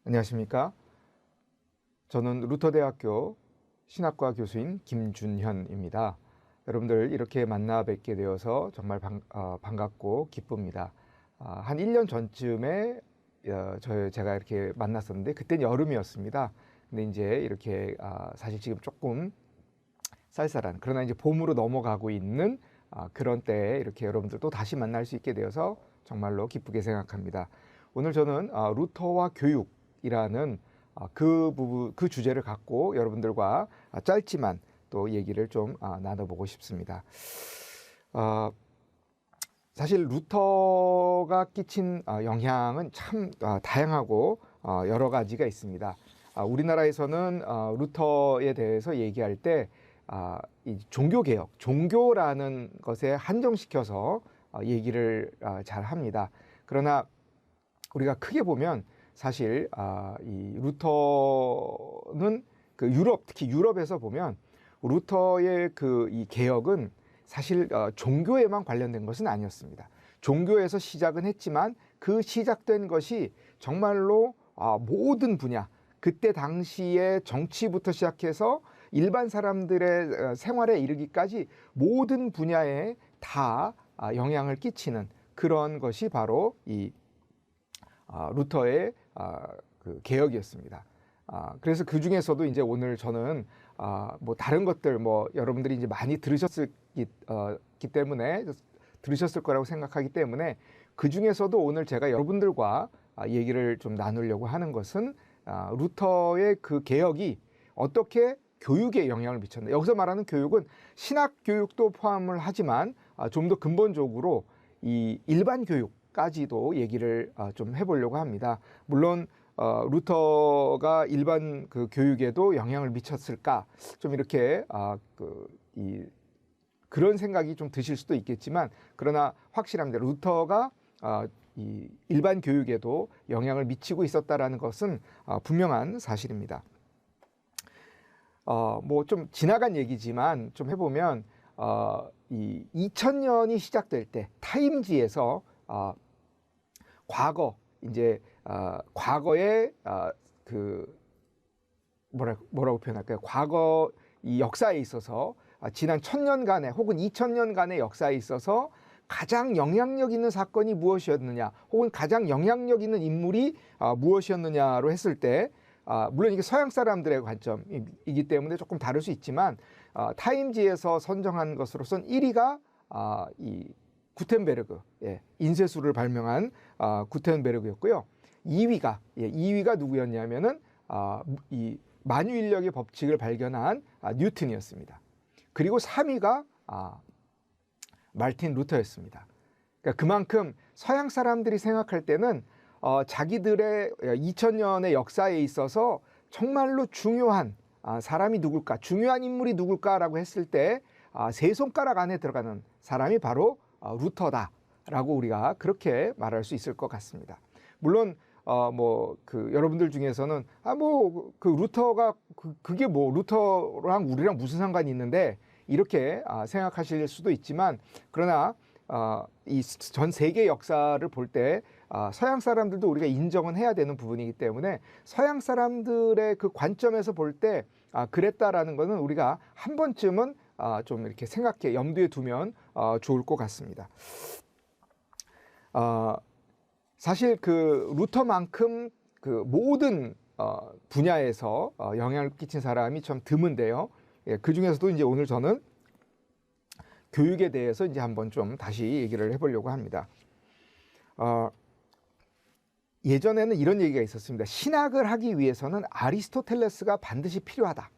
안녕하십니까? 저는 루터대학교 신학과 교수인 김준현입니다. 여러분들 이렇게 만나 뵙게 되어서 정말 반갑고 기쁩니다. 한 1년 전쯤에 제가 이렇게 만났었는데 그때는 여름이었습니다. 근데 이제 이렇게 사실 지금 조금 쌀쌀한, 그러나 이제 봄으로 넘어가고 있는 그런 때에 이렇게 여러분들 또 다시 만날 수 있게 되어서 정말로 기쁘게 생각합니다. 오늘 저는 루터와 교육이라는 그 주제를 갖고 여러분들과 짧지만 또 얘기를 좀 나눠보고 싶습니다. 사실 루터가 끼친 영향은 참 다양하고 여러 가지가 있습니다. 우리나라에서는 루터에 대해서 얘기할 때 이 종교개혁, 종교라는 것에 한정시켜서 얘기를 잘 합니다. 그러나 우리가 크게 보면 사실 이 루터는 그 특히 유럽에서 보면 루터의 이 개혁은 사실 종교에만 관련된 것은 아니었습니다. 종교에서 시작은 했지만 그 시작된 것이 정말로 모든 분야, 그때 당시에 정치부터 시작해서 일반 사람들의 생활에 이르기까지 모든 분야에 다 영향을 끼치는 그런 것이 바로 이 루터의 그 개혁이었습니다. 그래서 그 중에서도 이제 오늘 저는 뭐 다른 것들 여러분들이 이제 많이 들으셨기 때문에 들으셨을 거라고 생각하기 때문에 그 중에서도 오늘 제가 여러분들과 얘기를 좀 나누려고 하는 것은 루터의 그 개혁이 어떻게 교육에 영향을 미쳤나. 여기서 말하는 교육은 신학 교육도 포함을 하지만 좀 더 근본적으로 이 일반 교육까지도 얘기를 좀 해보려고 합니다. 물론 루터가 일반 그 교육에도 영향을 미쳤을까? 좀 이렇게 그런 생각이 좀 드실 수도 있겠지만, 그러나 확실합니다. 루터가 이 일반 교육에도 영향을 미치고 있었다라는 것은 분명한 사실입니다. 뭐 좀 지나간 얘기지만 좀 해보면 이 2000년이 시작될 때 타임지에서 과거의 그 뭐라고 표현할까요? 과거 이 역사에 있어서 지난 1000년간의 혹은 2000년간의 역사에 있어서 가장 영향력 있는 사건이 무엇이었느냐, 혹은 가장 영향력 있는 인물이 무엇이었느냐로 했을 때, 물론 이게 서양 사람들의 관점이기 때문에 조금 다를 수 있지만, 타임지에서 선정한 것으로선 1위가 이 구텐베르그, 인쇄술을 발명한 구텐베르그였고요. 2위가 누구였냐면은 이 만유인력의 법칙을 발견한 뉴턴이었습니다. 그리고 3위가 마르틴 루터였습니다. 그러니까 그만큼 서양 사람들이 생각할 때는 자기들의 2000년의 역사에 있어서 정말로 중요한 사람이 누굴까, 중요한 인물이 누굴까라고 했을 때 세 손가락 안에 들어가는 사람이 바로 루터다라고 우리가 그렇게 말할 수 있을 것 같습니다. 물론 여러분들 중에서는 그 루터가 그게 루터랑 우리랑 무슨 상관이 있는데 이렇게 생각하실 수도 있지만, 그러나 이 전 세계 역사를 볼 때 서양 사람들도 우리가 인정은 해야 되는 부분이기 때문에 서양 사람들의 그 관점에서 볼 때 그랬다라는 것은 우리가 한 번쯤은 좀 이렇게 염두에 두면 좋을 것 같습니다. 사실 그 루터만큼 그 모든 분야에서 영향을 끼친 사람이 참 드문데요. 그 중에서도 이제 오늘 저는 교육에 대해서 이제 한번 좀 다시 얘기를 해보려고 합니다. 예전에는 이런 얘기가 있었습니다. 신학을 하기 위해서는 아리스토텔레스가 반드시 필요하다.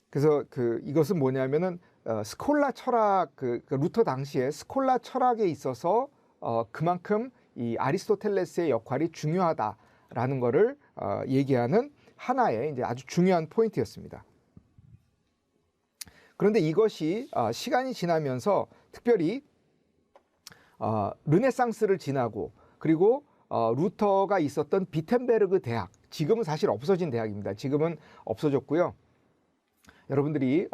그래서 이것은 뭐냐면은 스콜라 철학, 루터 당시에 스콜라 철학에 있어서 그만큼 이 아리스토텔레스의 역할이 중요하다라는 것을 얘기하는 하나의 이제 아주 중요한 포인트였습니다. 그런데 이것이 시간이 지나면서 특별히 르네상스를 지나고, 그리고 루터가 있었던 비텐베르그 대학, 지금은 사실 없어진 대학입니다. 지금은 없어졌고요. 여러분들이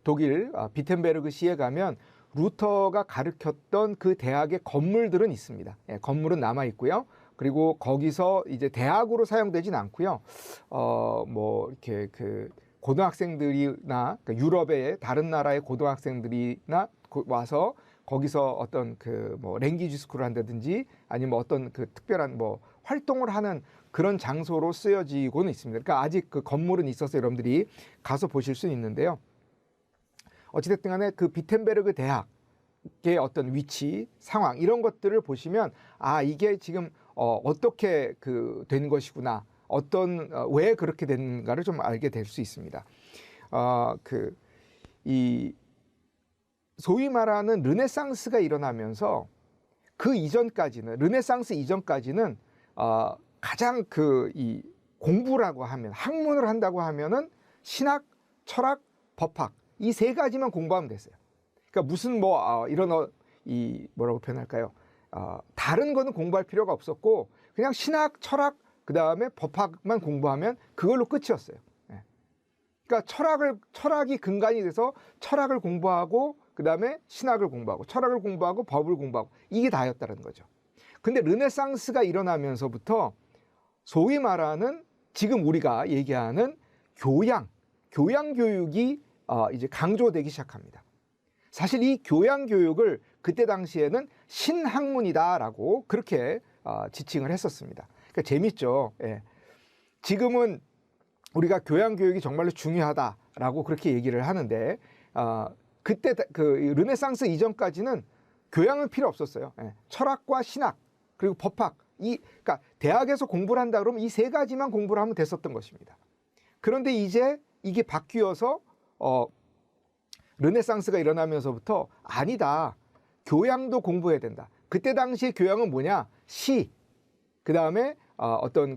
독일 비텐베르그 시에 가면 루터가 가르쳤던 그 대학의 건물들은 있습니다. 건물은 남아 있고요. 그리고 거기서 이제 대학으로 사용되진 않고요. 뭐 이렇게 그 고등학생들이나 그러니까 유럽의 다른 나라의 고등학생들이나 와서 거기서 어떤 그 뭐 랭귀지 스쿨을 한다든지 아니면 뭐 어떤 그 특별한 뭐 활동을 하는 그런 장소로 쓰여지고는 있습니다. 그러니까 아직 그 건물은 있어서 여러분들이 가서 보실 수는 있는데요. 어찌됐든 간에 그 비텐베르그 대학의 어떤 위치, 상황 이런 것들을 보시면 아 이게 지금 어떻게 그 된 것이구나, 어떤 왜 그렇게 됐는가를 좀 알게 될 수 있습니다. 그 이 소위 말하는 르네상스가 일어나면서 그 이전까지는 르네상스 이전까지는 가장 그 이 공부라고 하면 학문을 한다고 하면은 신학, 철학, 법학 이 세 가지만 공부하면 됐어요. 그러니까 무슨 뭐 이런 이 뭐라고 표현할까요? 다른 거는 공부할 필요가 없었고 그냥 신학, 철학 그다음에 법학만 공부하면 그걸로 끝이었어요. 예. 그러니까 철학이 근간이 돼서 철학을 공부하고 그다음에 신학을 공부하고 철학을 공부하고 법을 공부하고 이게 다였다는 거죠. 근데 르네상스가 일어나면서부터 소위 말하는 지금 우리가 얘기하는 교양 교육이 이제 강조되기 시작합니다. 사실 이 교양 교육을 그때 당시에는 신학문이다라고 그렇게 지칭을 했었습니다. 그러니까 재밌죠. 예. 지금은 우리가 교양 교육이 정말로 중요하다라고 그렇게 얘기를 하는데 그때 그 르네상스 이전까지는 교양은 필요 없었어요. 예. 철학과 신학 그리고 법학 그러니까 대학에서 공부를 한다 그러면 이 세 가지만 공부를 하면 됐었던 것입니다. 그런데 이제 이게 바뀌어서 르네상스가 일어나면서부터 아니다. 교양도 공부해야 된다. 그때 당시의 교양은 뭐냐? 시, 그 다음에 어떤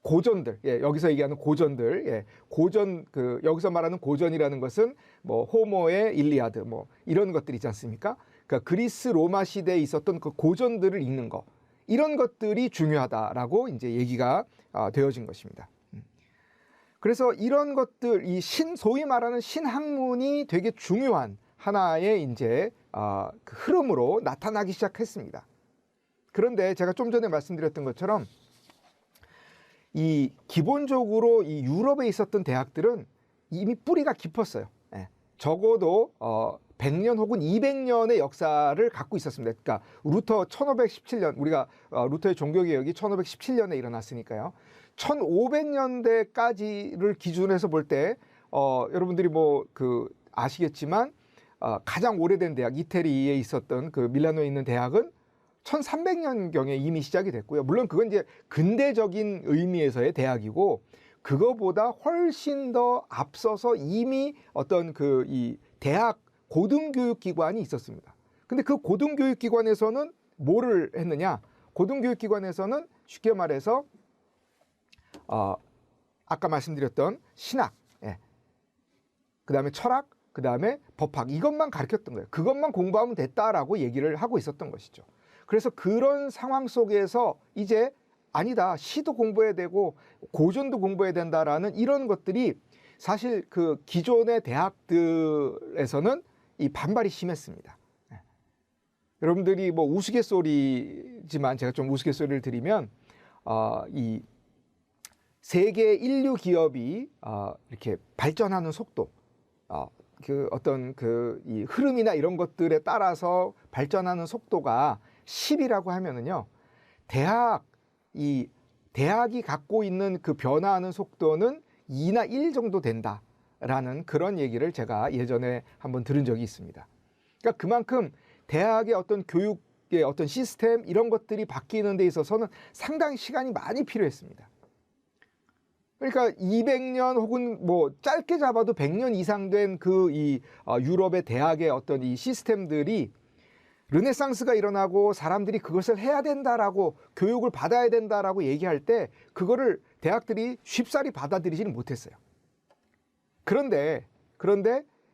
고전들, 예, 여기서 얘기하는 고전들, 예, 고전 여기서 말하는 고전이라는 것은 뭐 호모의 일리아드, 뭐 이런 것들 있지 않습니까? 그러니까 그리스 로마 시대에 있었던 그 고전들을 읽는 거, 이런 것들이 중요하다라고 이제 얘기가 되어진 것입니다. 그래서 이런 것들, 소위 말하는 신학문이 되게 중요한 하나의 이제 그 흐름으로 나타나기 시작했습니다. 그런데 제가 좀 전에 말씀드렸던 것처럼 기본적으로 이 유럽에 있었던 대학들은 이미 뿌리가 깊었어요. 예. 적어도 100년 혹은 200년의 역사를 갖고 있었습니다. 그러니까 루터 1517년, 우리가 루터의 종교개혁이 1517년에 일어났으니까요. 1500년대까지를 기준으로 해서 볼 때 여러분들이 뭐 아시겠지만 가장 오래된 대학 이태리에 있었던 그 밀라노에 있는 대학은 1300년경에 이미 시작이 됐고요. 물론 그건 이제 근대적인 의미에서의 대학이고 그거보다 훨씬 더 앞서서 이미 어떤 이 대학 고등교육기관이 있었습니다. 근데 그 고등교육기관에서는 뭐를 했느냐? 고등교육기관에서는 쉽게 말해서 아까 말씀드렸던 신학, 예. 그 다음에 철학, 그 다음에 법학 이것만 가르쳤던 거예요. 그것만 공부하면 됐다라고 얘기를 하고 있었던 것이죠. 그래서 그런 상황 속에서 이제 아니다, 시도 공부해야 되고 고전도 공부해야 된다라는 이런 것들이 사실 그 기존의 대학들에서는 이 반발이 심했습니다. 예. 여러분들이 뭐 우스갯소리지만 제가 좀 우스갯소리를 드리면 이 세계 인류 기업이 이렇게 발전하는 속도, 그 어떤 이 흐름이나 이런 것들에 따라서 발전하는 속도가 10이라고 하면은요, 대학이 갖고 있는 그 변화하는 속도는 2나 1 정도 된다라는 그런 얘기를 제가 예전에 한번 들은 적이 있습니다. 그러니까 그만큼 대학의 어떤 교육의 어떤 시스템 이런 것들이 바뀌는 데 있어서는 상당히 시간이 많이 필요했습니다. 그러니까 200년 혹은 뭐 짧게 잡아도 100년 이상 된 유럽의 대학의 어떤 이 시스템들이 르네상스가 일어나고 사람들이 그것을 해야 된다라고 교육을 받아야 된다라고 얘기할 때 그거를 대학들이 쉽사리 받아들이지는 못했어요. 그런데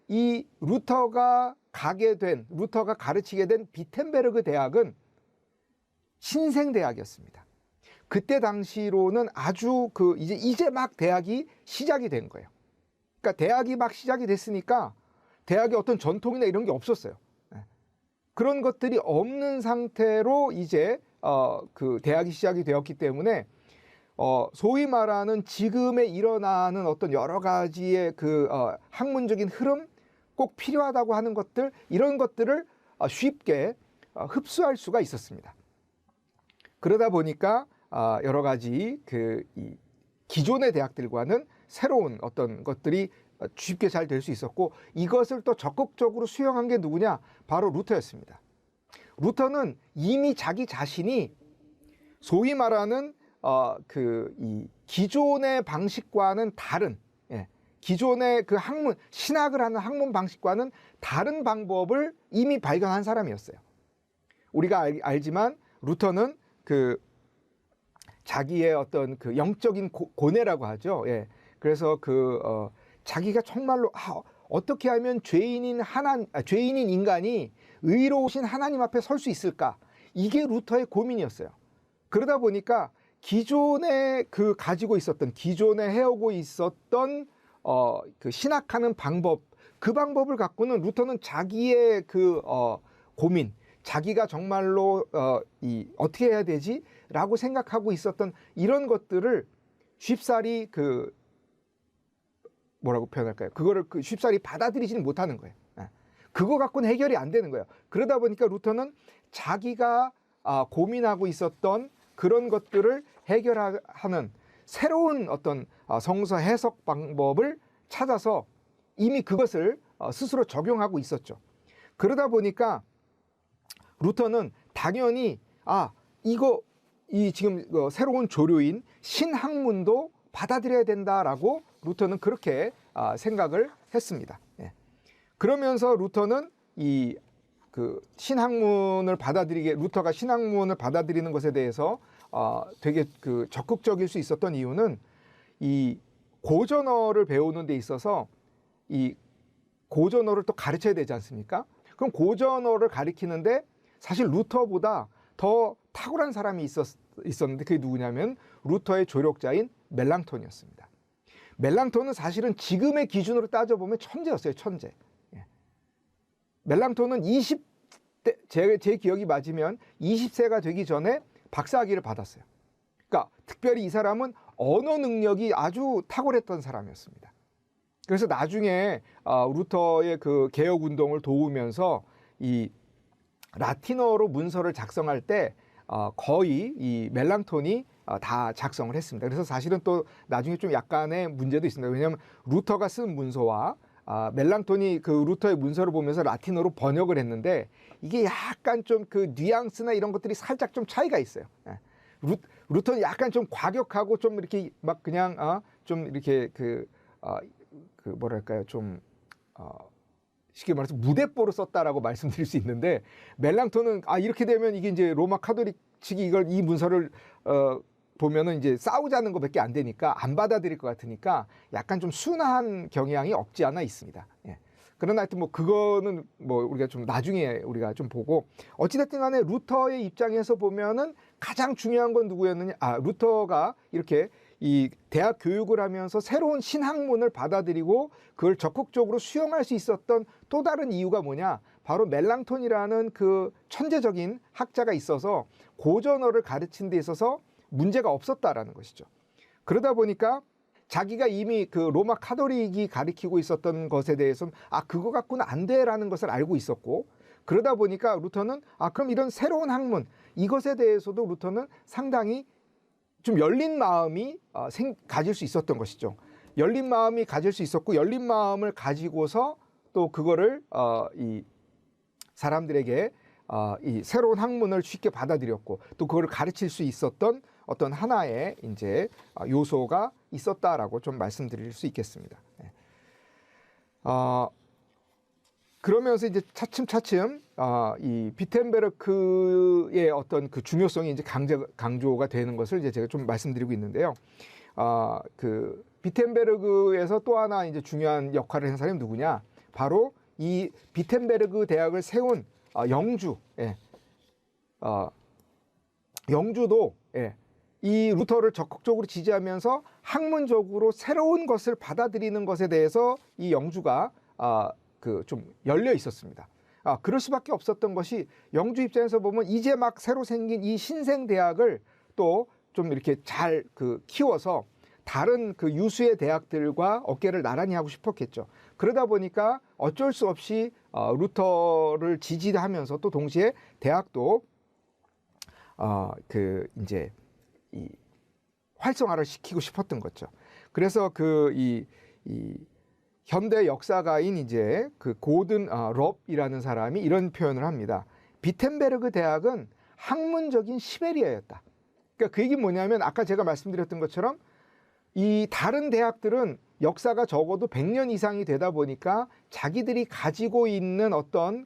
이 루터가 가르치게 된 비텐베르그 대학은 신생대학이었습니다. 그때 당시로는 아주 이제 막 대학이 시작이 된 거예요. 그러니까 대학이 막 시작이 됐으니까 대학의 어떤 전통이나 이런 게 없었어요. 그런 것들이 없는 상태로 이제 그 대학이 시작이 되었기 때문에 소위 말하는 지금에 일어나는 어떤 여러 가지의 그 학문적인 흐름, 꼭 필요하다고 하는 것들, 이런 것들을 쉽게 흡수할 수가 있었습니다. 그러다 보니까 여러 가지 이 기존의 대학들과는 새로운 어떤 것들이 쉽게 잘 될 수 있었고, 이것을 또 적극적으로 수용한 게 누구냐? 바로 루터였습니다. 루터는 이미 자기 자신이 소위 말하는 이 기존의 방식과는 다른, 기존의 그 학문, 신학을 하는 학문 방식과는 다른 방법을 이미 발견한 사람이었어요. 우리가 알지만 루터는 그 자기의 어떤 그 영적인 고뇌라고 하죠. 그래서 자기가 정말로 어떻게 하면 죄인인 인간이 의로우신 하나님 앞에 설 수 있을까? 이게 루터의 고민이었어요. 그러다 보니까 기존에 가지고 있었던, 기존에 해오고 있었던 그 신학하는 방법, 그 방법을 갖고는 루터는 자기의 고민, 자기가 정말로 어떻게 해야 되지라고 생각하고 있었던 이런 것들을 쉽사리 뭐라고 표현할까요? 그거를 쉽사리 받아들이지는 못하는 거예요. 그거 갖고는 해결이 안 되는 거예요. 그러다 보니까 루터는 자기가 고민하고 있었던 그런 것들을 해결하는 새로운 어떤 성서 해석 방법을 찾아서 이미 그것을 스스로 적용하고 있었죠. 그러다 보니까 루터는 당연히 이 지금 새로운 조류인 신학문도 받아들여야 된다라고 루터는 그렇게 생각을 했습니다. 그러면서 루터는 루터가 신학문을 받아들이는 것에 대해서 되게 적극적일 수 있었던 이유는 이 고전어를 배우는 데 있어서 이 고전어를 또 가르쳐야 되지 않습니까? 그럼 고전어를 가르치는데 사실 루터보다 더 탁월한 사람이 있었는데 그게 누구냐면 루터의 조력자인 멜랑톤이었습니다. 멜랑톤은 사실은 지금의 기준으로 따져보면 천재였어요. 천재. 멜랑톤은 20대, 제 기억이 맞으면 20세가 되기 전에 박사학위를 받았어요. 그러니까 특별히 이 사람은 언어 능력이 아주 탁월했던 사람이었습니다. 그래서 나중에 루터의 그 개혁 운동을 도우면서 이 라틴어로 문서를 작성할 때 거의 이 멜랑톤이 다 작성을 했습니다. 그래서 사실은 또 나중에 좀 약간의 문제도 있습니다. 왜냐하면 루터가 쓴 문서와 멜랑톤이 그 루터의 문서를 보면서 라틴어로 번역을 했는데 이게 약간 좀 그 뉘앙스나 이런 것들이 살짝 좀 차이가 있어요. 루터는 약간 좀 과격하고 좀 이렇게 막 그냥 좀 이렇게 뭐랄까요, 좀 쉽게 말해서 무대뽀로 썼다라고 말씀드릴 수 있는데, 멜랑톤은 이렇게 되면 이게 이제 로마 카톨릭 측이 이 문서를 보면은 이제 싸우자는 것밖에 안 되니까 안 받아들일 것 같으니까 약간 좀 순한 경향이 없지 않아 있습니다. 그러나 하여튼 그거는 우리가 좀 나중에 우리가 좀 보고, 어찌됐든 간에 루터의 입장에서 보면은 가장 중요한 건 누구였느냐? 루터가 이렇게 이 대학 교육을 하면서 새로운 신학문을 받아들이고 그걸 적극적으로 수용할 수 있었던 또 다른 이유가 뭐냐? 바로 멜랑톤이라는 그 천재적인 학자가 있어서 고전어를 가르치는 데 있어서 문제가 없었다라는 것이죠. 그러다 보니까 자기가 이미 그 로마 카톨릭이 가르치고 있었던 것에 대해서는 그거 갖고는 안 돼라는 것을 알고 있었고, 그러다 보니까 루터는 그럼 이런 새로운 학문, 이것에 대해서도 루터는 상당히 좀 열린 마음이 가질 수 있었던 것이죠. 열린 마음이 가질 수 있었고, 열린 마음을 가지고서 또 그거를 이 사람들에게 이 새로운 학문을 쉽게 받아들였고, 또 그걸 가르칠 수 있었던 어떤 하나의 이제 요소가 있었다라고 좀 말씀드릴 수 있겠습니다. 그러면서 이제 차츰차츰 이 비텐베르크의 어떤 그 중요성이 이제 강조가 되는 것을 이제 제가 좀 말씀드리고 있는데요. 그 비텐베르크에서 또 하나 이제 중요한 역할을 한 사람이 누구냐? 바로 이 비텐베르크 대학을 세운 영주, 영주도 이 루터를 적극적으로 지지하면서 학문적으로 새로운 것을 받아들이는 것에 대해서 이 영주가 좀 열려 있었습니다. 그럴 수밖에 없었던 것이 영주 입장에서 보면 이제 막 새로 생긴 이 신생 대학을 또 좀 이렇게 잘 키워서 다른 유수의 대학들과 어깨를 나란히 하고 싶었겠죠. 그러다 보니까 어쩔 수 없이 루터를 지지하면서 또 동시에 대학도 이제 이 활성화를 시키고 싶었던 거죠. 그래서 이 현대 역사가인 이제 고든 럽이라는 사람이 이런 표현을 합니다. 비텐베르그 대학은 학문적인 시베리아였다. 그러니까 그 얘기 뭐냐면 아까 제가 말씀드렸던 것처럼 이 다른 대학들은 역사가 적어도 100년 이상이 되다 보니까 자기들이 가지고 있는 어떤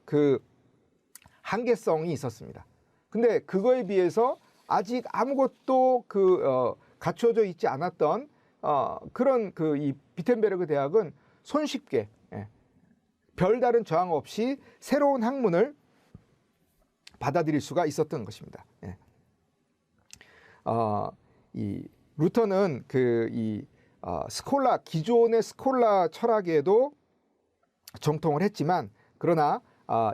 한계성이 있었습니다. 근데 그거에 비해서 아직 아무것도 갖춰져 있지 않았던 그런 이 비텐베르그 대학은 손쉽게 별다른 저항 없이 새로운 학문을 받아들일 수가 있었던 것입니다. 이 루터는 기존의 스콜라 철학에도 정통을 했지만 그러나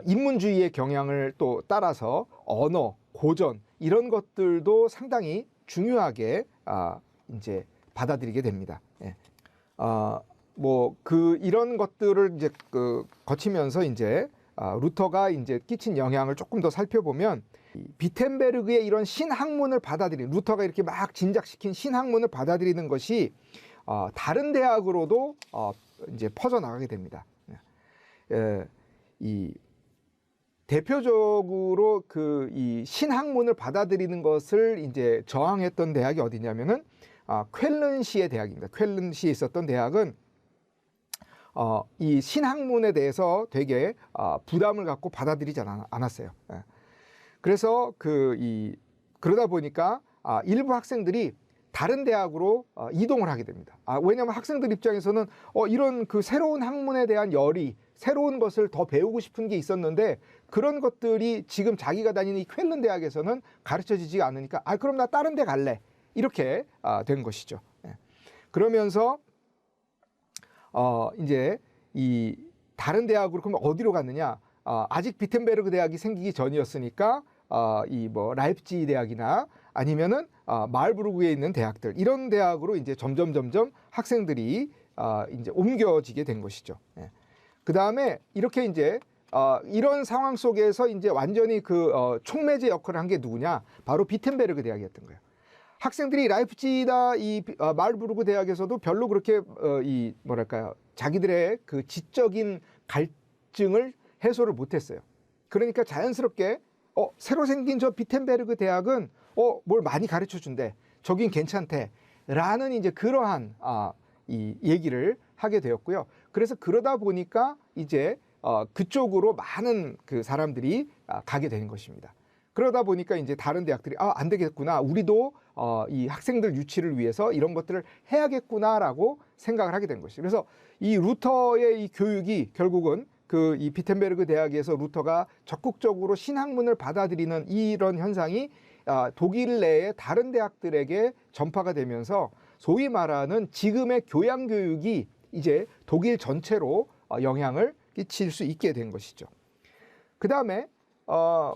인문주의의 경향을 또 따라서 언어, 고전 이런 것들도 상당히 중요하게 이제 받아들이게 됩니다. 이런 것들을 이제 거치면서 이제 루터가 이제 끼친 영향을 조금 더 살펴보면 비텐베르그의 이런 신학문을 받아들이는 루터가 이렇게 막 진작시킨 신학문을 받아들이는 것이 다른 대학으로도 이제 퍼져나가게 됩니다. 이 대표적으로 이 신학문을 받아들이는 것을 이제 저항했던 대학이 어디냐면은 쾰른시의 대학입니다. 쾰른시에 있었던 대학은 이 신학문에 대해서 되게 부담을 갖고 받아들이지 않았어요. 그래서 그러다 보니까 일부 학생들이 다른 대학으로 이동을 하게 됩니다. 왜냐하면 학생들 입장에서는 이런 새로운 학문에 대한 열이 새로운 것을 더 배우고 싶은 게 있었는데 그런 것들이 지금 자기가 다니는 이 쾰른 대학에서는 가르쳐지지 않으니까 그럼 나 다른 데 갈래 이렇게 된 것이죠. 그러면서 이제 이 다른 대학으로 그러면 어디로 갔느냐? 아직 비텐베르그 대학이 생기기 전이었으니까 라이프치히 대학이나 아니면은 마르부르크에 있는 대학들 이런 대학으로 이제 점점 학생들이 이제 옮겨지게 된 것이죠. 그 다음에 이렇게 이제 이런 상황 속에서 이제 완전히 촉매제 역할을 한 게 누구냐? 바로 비텐베르그 대학이었던 거예요. 학생들이 라이프치히나 이 마르부르크 대학에서도 별로 그렇게 자기들의 지적인 갈증을 해소를 못했어요. 그러니까 자연스럽게 새로 생긴 저 비텐베르그 대학은 뭘 많이 가르쳐 준대. 저긴 괜찮대. 라는 이제 그러한 이 얘기를 하게 되었고요. 그래서 그러다 보니까 이제 그쪽으로 많은 사람들이 가게 된 것입니다. 그러다 보니까 이제 다른 대학들이 안 되겠구나. 우리도 이 학생들 유치를 위해서 이런 것들을 해야겠구나라고 생각을 하게 된 것이죠. 그래서 이 루터의 이 교육이 결국은 이 비텐베르그 대학에서 루터가 적극적으로 신학문을 받아들이는 이런 현상이 독일 내의 다른 대학들에게 전파가 되면서 소위 말하는 지금의 교양 교육이 이제 독일 전체로 영향을 끼칠 수 있게 된 것이죠. 그 다음에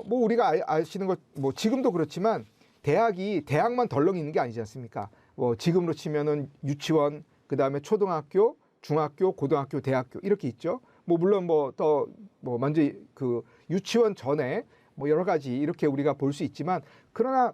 우리가 아시는 것 지금도 그렇지만 대학만 덜렁 있는 게 아니지 않습니까? 지금으로 치면은 유치원, 그 다음에 초등학교, 중학교, 고등학교, 대학교 이렇게 있죠. 물론 먼저 유치원 전에 여러 가지 이렇게 우리가 볼 수 있지만 그러나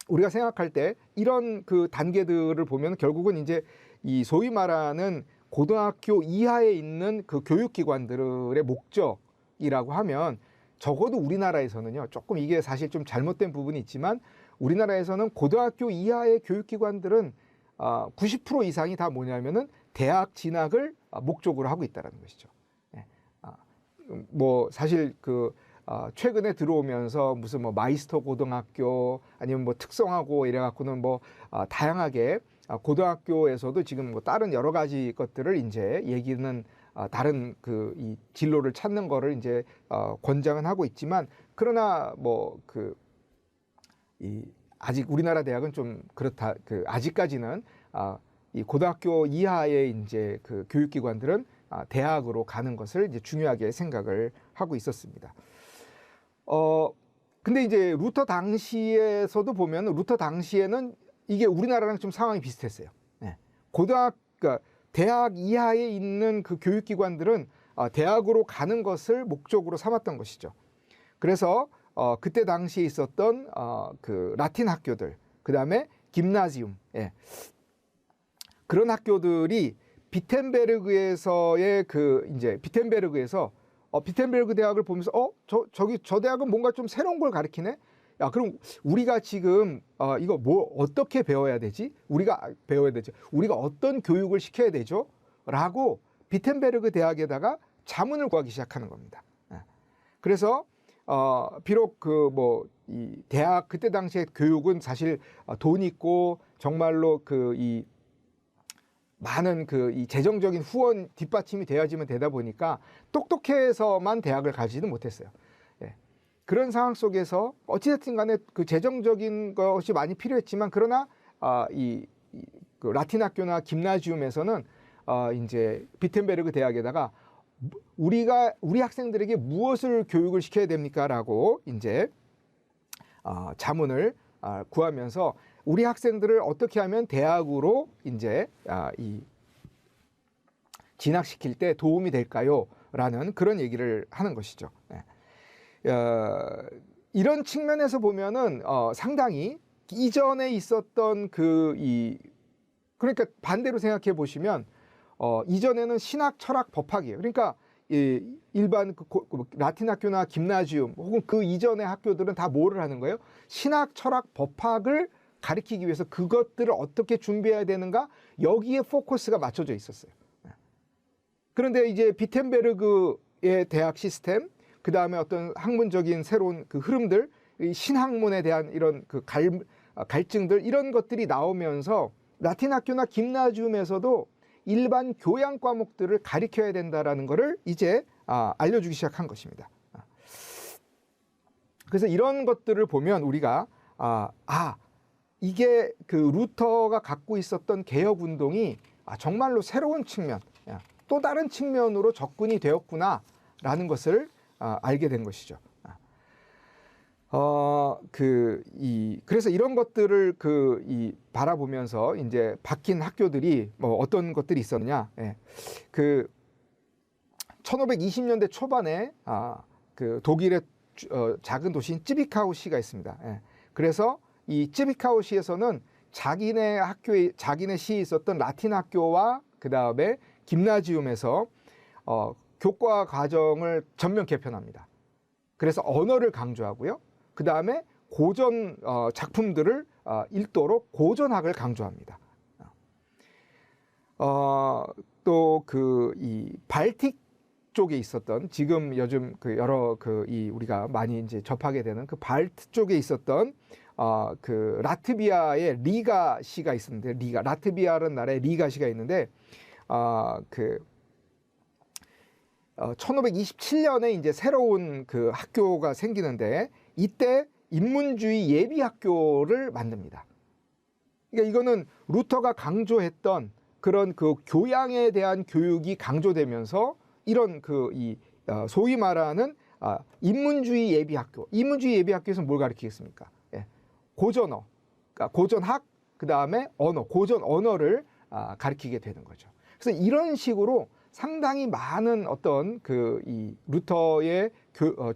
우리가 생각할 때 이런 단계들을 보면 결국은 이제 이 소위 말하는 고등학교 이하에 있는 교육기관들의 목적이라고 하면 적어도 우리나라에서는요, 조금 이게 사실 좀 잘못된 부분이 있지만 우리나라에서는 고등학교 이하의 교육기관들은 90% 이상이 다 뭐냐면은 대학 진학을 목적으로 하고 있다는 것이죠. 사실 최근에 들어오면서 무슨 마이스터 고등학교 아니면 특성화고 이래갖고는 다양하게 고등학교에서도 지금 다른 여러 가지 것들을 이제 얘기는 다른 이 진로를 찾는 거를 이제 권장은 하고 있지만 그러나 아직 우리나라 대학은 좀 그렇다. 아직까지는 이 고등학교 이하의 이제 교육기관들은 대학으로 가는 것을 이제 중요하게 생각을 하고 있었습니다. 근데 이제 루터 당시에서도 보면 루터 당시에는 이게 우리나라랑 좀 상황이 비슷했어요. 네. 그러니까 대학 이하에 있는 그 교육기관들은 대학으로 가는 것을 목적으로 삼았던 것이죠. 그래서 그때 당시에 있었던 그 라틴 학교들, 그 다음에 김나지움, 예. 그런 학교들이 비텐베르그에서의 비텐베르그에서 비텐베르그 대학을 보면서 저 대학은 뭔가 좀 새로운 걸 가르치네. 야, 그럼 우리가 지금 이거 뭐 어떻게 배워야 되지? 우리가 어떤 교육을 시켜야 되죠? 라고 비텐베르그 대학에다가 자문을 구하기 시작하는 겁니다. 그래서 비록 이 대학 그때 당시에 교육은 사실 돈 있고 정말로 이 많은 이 재정적인 후원 뒷받침이 되어야지만 되다 보니까 똑똑해서만 대학을 가지는 못했어요. 예. 그런 상황 속에서 어찌됐든 간에 그 재정적인 것이 많이 필요했지만 그러나 그 라틴 학교나 김나지움에서는 이제 비텐베르그 대학에다가 우리 학생들에게 무엇을 교육을 시켜야 됩니까라고 이제 자문을 구하면서 우리 학생들을 어떻게 하면 대학으로 이제 진학시킬 때 도움이 될까요?라는 그런 얘기를 하는 것이죠. 이런 측면에서 보면은 상당히 이전에 있었던 그러니까 반대로 생각해 보시면 이전에는 신학, 철학, 법학이에요. 그러니까 일반 라틴 학교나 김나지움 혹은 그 이전의 학교들은 다 뭐를 하는 거예요? 신학, 철학, 법학을 가르치기 위해서 그것들을 어떻게 준비해야 되는가? 여기에 포커스가 맞춰져 있었어요. 그런데 이제 비텐베르그의 대학 시스템, 그 다음에 어떤 학문적인 새로운 그 흐름들, 신학문에 대한 이런 그 갈증들 이런 것들이 나오면서 라틴 학교나 김나지움에서도 일반 교양 과목들을 가르쳐야 된다라는 것을 이제 알려주기 시작한 것입니다. 그래서 이런 것들을 보면 우리가 이게 그 루터가 갖고 있었던 개혁 운동이 정말로 새로운 측면, 또 다른 측면으로 접근이 되었구나라는 것을 알게 된 것이죠. 그래서 이런 것들을 바라보면서 이제 바뀐 학교들이 뭐 어떤 것들이 있었느냐. 그 1520년대 초반에 그 독일의 작은 도시인 쯔비카우시가 있습니다. 그래서 이 쯔비카우시에서는 자기네 시에 있었던 라틴 학교와 그 다음에 김나지움에서 교과 과정을 전면 개편합니다. 그래서 언어를 강조하고요. 그 다음에 고전 작품들을 읽도록 고전학을 강조합니다. 또 이 발틱 쪽에 있었던 지금 요즘 여러 우리가 많이 이제 접하게 되는 그 발트 쪽에 있었던 그 라트비아의 리가시가 있었는데 라트비아라는 나라의 리가시가 있는데 1527년에 이제 새로운 그 학교가 생기는데 이때 인문주의 예비 학교를 만듭니다. 그러니까 이거는 루터가 강조했던 그런 그 교양에 대한 교육이 강조되면서 이런 소위 말하는 인문주의 예비 학교. 인문주의 예비 학교에서 뭘 가르치겠습니까? 고전어, 그러니까 고전학, 그 다음에 언어, 고전 언어를 가르치게 되는 거죠. 그래서 이런 식으로 상당히 많은 어떤 이 루터의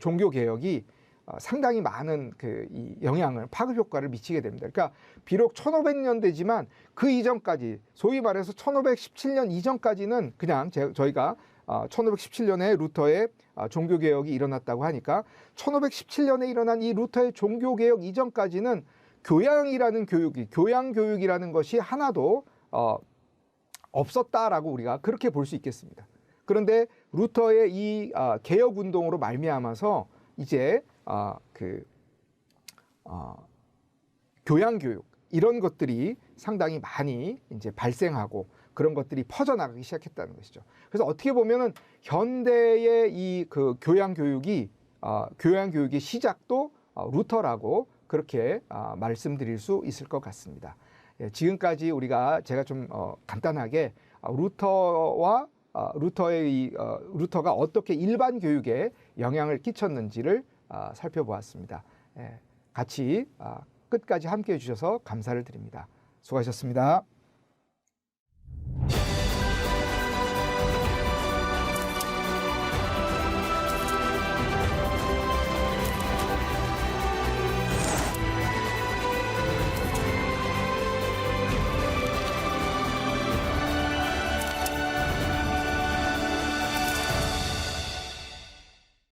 종교 개혁이 상당히 많은 이 영향을 파급 효과를 미치게 됩니다. 그러니까 비록 1500년대지만 그 이전까지 소위 말해서 1517년 이전까지는 그냥 저희가 1517년에 루터의 종교 개혁이 일어났다고 하니까 1517년에 일어난 이 루터의 종교 개혁 이전까지는 교양 교육이라는 것이 하나도 없었다라고 우리가 그렇게 볼 수 있겠습니다. 그런데 루터의 이 개혁 운동으로 말미암아서 이제 교양 교육 이런 것들이 상당히 많이 이제 발생하고 그런 것들이 퍼져나가기 시작했다는 것이죠. 그래서 어떻게 보면은 현대의 이 교양 교육의 시작도 루터라고 그렇게 말씀드릴 수 있을 것 같습니다. 지금까지 제가 좀 간단하게 루터와 루터가 어떻게 일반 교육에 영향을 끼쳤는지를 살펴보았습니다. 같이 끝까지 함께해 주셔서 감사를 드립니다. 수고하셨습니다.